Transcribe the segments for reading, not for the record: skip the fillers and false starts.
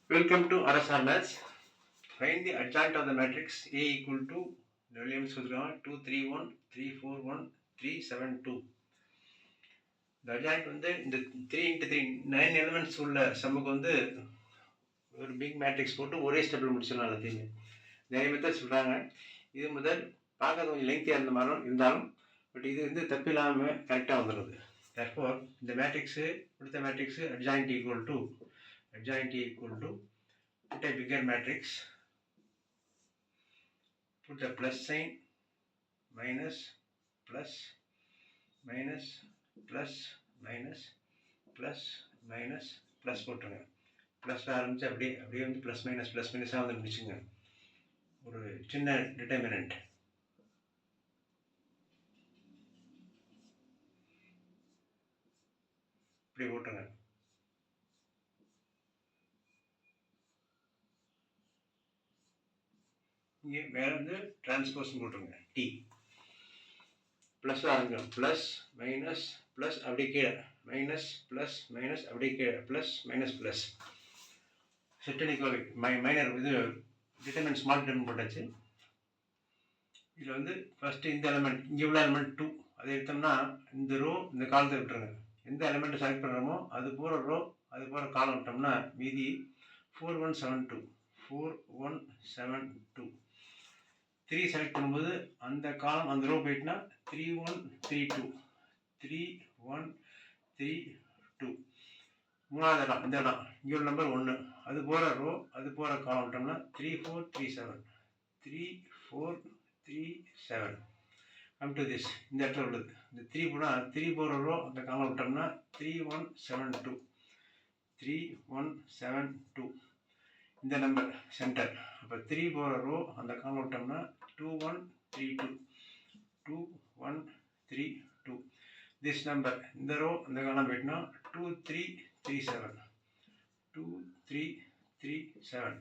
Welcome to RSR Maths. Find the adjoint of the matrix A equal to elements 2 3 1 3 4 1 3 7 2. The adjoint வந்து இந்த 3 into 3 9 elements உள்ள சம்முக்கு வந்து ஒரு big matrix போட்டு ஒரே ஸ்டெப்பில் முடிச்சிடலாம் எல்லாத்தையுமே. நிறைய மெத்தட் சொல்கிறாங்க. இது முதல் பார்க்க கொஞ்சம் லெங்க்தியாக இருந்த மாதிரி இருந்தாலும் பட் இது வந்து தப்பு இல்லாமல் கரெக்டாக வந்துடுது. therefore இந்த மேட்ரிக்ஸு கொடுத்த matrix adjoint equal to put a bigger matrix, put a plus sign, minus, plus, minus, plus, minus, plus, minus, plus போட்டுருங்க. ப்ளஸ் ஆரம்பிச்சு அப்படியே வந்து ப்ளஸ் மைனஸாக வந்து முடிச்சுங்க. ஒரு சின்ன டிட்டர்மினன்ட் இப்படி போட்டுருங்க. இங்கே மேலே வந்து டிரான்ஸ்போஸ் போட்டுருங்க. டி ப்ளஸ் ஆரம்பிக்கணும். ப்ளஸ் மைனஸ் ப்ளஸ் அப்படியே கீழே மைனஸ் ப்ளஸ் மைனஸ் அப்படியே கீழே ப்ளஸ் மைனஸ் ப்ளஸ் செட்டனிக்கோ மைனர் இது டிட்டர்மினன்ட் ஸ்மால் டிட்டர்மினன்ட் போட்டாச்சு. இதில் வந்து ஃபஸ்ட்டு இந்த எலமெண்ட் இங்கே உள்ள எலமெண்ட் 2 அதை எடுத்தோம்னா இந்த ரோ இந்த காலத்தை விட்டுருங்க. எந்த எலமெண்ட்டை செலக்ட் பண்ணுறோமோ அது போகிற ரோ அது போகிற காலம் விட்டோம்னா மீதி 4172 4172 3 செலக்ட் பண்ணும்போது அந்த காலம் அந்த ரோ போயிட்டுனா 3132 3132 மூணாவது இடம் இந்த இடம் இங்கே ஒரு நம்பர் 1 அது போகிற ரோ அது போகிற காலம் விட்டோம்னா 3437 கம் டு திஸ் இந்த இடத்துல உள்ளது இந்த 3 போனால் 3 போகிற ரோ அந்த காலம் விட்டோம்னா 3172 இந்த நம்பர் சென்டர். அப்போ 3 போகிற ரோ அந்த காலம் விட்டோம்னா 2132 திஸ் நம்பர் இந்த ரோ இந்த காலம் போயிட்டுனா 2337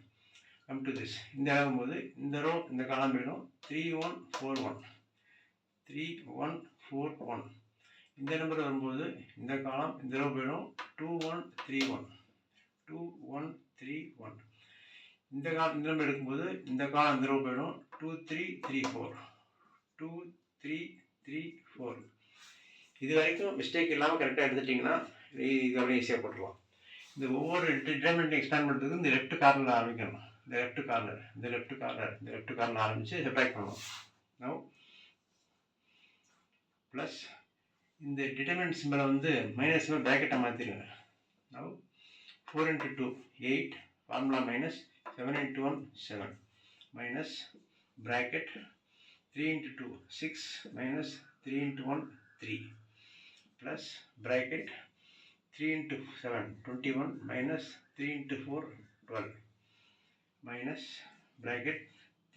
கம் டு திஸ் இந்த ஆகும்போது இந்த ரோ இந்த காலம் போயிடும் 3141 இந்த நம்பர் வரும்போது இந்த காலம் இந்த ரோ போயிடும் 2131 இந்த காலம் இந்த நம்பர் எடுக்கும்போது இந்த காலம் இந்த ரோ போயிடும் 2334 இது வரைக்கும் மிஸ்டேக் இல்லாமல் கரெக்டாக எடுத்துட்டிங்கன்னா இது அப்படியே ஈஸியாக போட்டுடலாம். இந்த ஒவ்வொரு டிட்டர்மினன்ட் எக்ஸ்பேண்ட் பண்ணுறதுக்கு இந்த லெஃப்ட் கார்னரில் ஆரம்பிக்கணும். இந்த லெஃப்ட் கார்னர் ஆரம்பித்து செப்பரேட் பண்ணணும். நவ் ப்ளஸ் இந்த டிட்டர்மினன்ட் சிம்பிளை வந்து மைனஸ் சிம்பிள் ப்ராக்கெட்டை மாற்றிடுங்க. Now 4 into 2 8 formula minus 7 into 1 7 minus bracket 3 into 2 6 minus 3 into 1 3 plus bracket 3 into 7 21 minus 3 into 4 12 minus bracket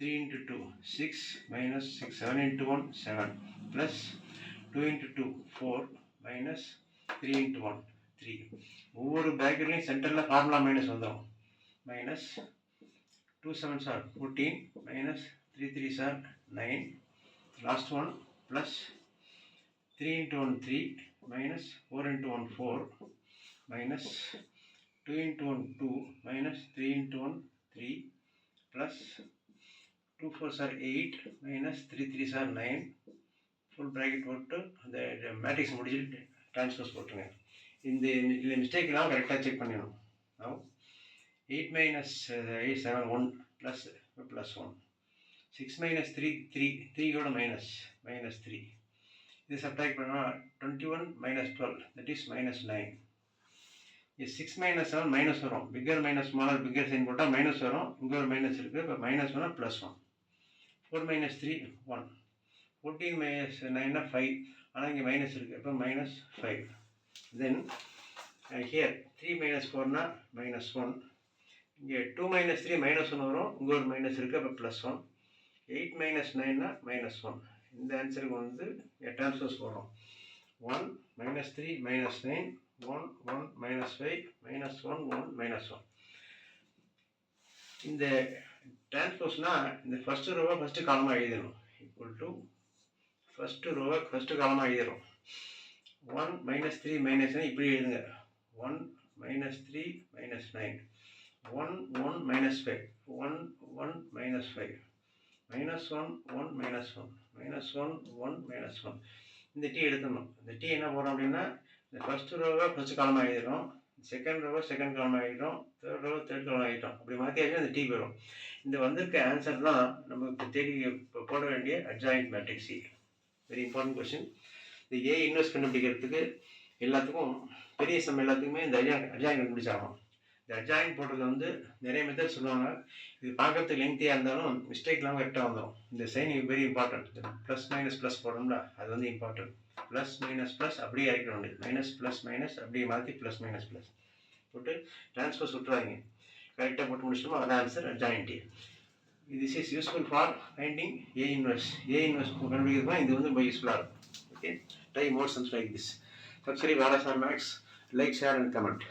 3 into 2 6 minus 6 7 into 1 7 plus 2 into 2 4 minus 3 into 1 3 ஒவ்வொரு bracketலையும் சென்டரில் formula minus வந்துடும். Minus 2 7s are 14 minus 3 3s are 9 last one plus 3 into 1 3 minus 4 into 1 4 minus 2 into 1 2 minus 3 into 1 3 plus 2 4s are 8 minus 3 3s are 9 full bracket போட்டு அந்த matrix முடிச்சுட்டு transpose போட்டுருங்க. இந்த mistake இல்லாமல் கரெக்டாக செக் பண்ணிடணும். 8 minus 8 7 1 plus 1 6 minus 3 3 கூட minus 3 இது சப்ட்ராக்ட் பண்ணால் 21 minus 12 that is minus 9. 6 minus 7 minus வரும். Bigger minus smaller bigger sign போட்டால் மைனஸ் வரும். இங்கே ஒரு மைனஸ் இருக்குது. இப்போ மைனஸ் 1 ப்ளஸ் 1 4 minus 3 1 14 minus 9 5 ஆனால் இங்கே மைனஸ் இருக்குது. இப்போ minus 5 then here 3 minus 4 minus 1 இங்கே 2 minus 3 minus 1 வரும். இங்கே ஒரு மைனஸ் இருக்குது. அப்போ ப்ளஸ் 1 8 minus 9 minus 1 இந்த ஆன்சருக்கு வந்து டிரான்ஸ்போஸ் போடுறோம். 1 minus 3 minus 9 1 1 minus 5 minus 1 1 minus 1 இந்த டிரான்ஸ்போஸ்னால் இந்த ஃபஸ்ட்டு ரோவை ஃபஸ்ட்டு காலமாக எழுதணும். ஈக்குவல் டு ஃபஸ்ட்டு ரோவை ஃபஸ்ட்டு காலமாக எழுதுகிறோம். 1 minus 3 minus 9 இப்படி எழுதுங்க. 1 minus 3 minus 9 1 1 minus 5 1 1 minus 5 minus 1 1 minus 1 minus 1 1 minus 1 இந்த t எடுத்துடணும். இந்த t என்ன போகிறோம் அப்படின்னா இந்த ஃபர்ஸ்ட் ரோவை ஃபர்ஸ்ட் காலம் ஆகிடும், செகண்ட் ரோவை செகண்ட் காலம் ஆகிடும், தேர்ட் ரோவை தேர்ட் காலம் ஆகிட்டோம். அப்படி மாற்றியாச்சும் இந்த t போயிடும். இந்த வந்திருக்க ஆன்சர் தான் நமக்கு தேடி போட வேண்டிய adjoint matrix C. Very important question. இந்த A இன்வெர்ஸ் கண்டுபிடிக்கிறதுக்கு எல்லாத்துக்கும் பெரிய சம் எல்லாத்துக்குமே இந்த அட்ஜாயிண்ட் கண்டுபிடிச்சாகும். இந்த அட்ஜாயிண்ட் போடுறது வந்து நிறைய மெத்தட் சொல்லுவாங்க. இது பார்க்கறதுக்கு லெங்க்தியாக இருந்தாலும் மிஸ்டேக் இல்லாமல் கரெக்டாக வந்துடும். இந்த sign very important. Plus minus plus போடணும்ல, அது வந்து இம்பார்ட்டன்ட். ப்ளஸ் மைனஸ் ப்ளஸ் அப்படியே இறக்க வேண்டியது, மைனஸ் ப்ளஸ் மைனஸ் அப்படியே மாற்றி ப்ளஸ் மைனஸ் ப்ளஸ் போட்டு ட்ரான்ஸ்ஃபர் சுட்டுறாங்க. கரெக்டாக போட்டு முடிச்சிட்டோமோ அதான் answer adjoint. this is useful for finding A inverse. A inverse கண்டுபிடிக்கிறதுனா இது வந்து ரொம்ப யூஸ்ஃபுல்லாக இருக்கும். Okay, try more sums like this. Subscribe RSR Max, like, share and comment.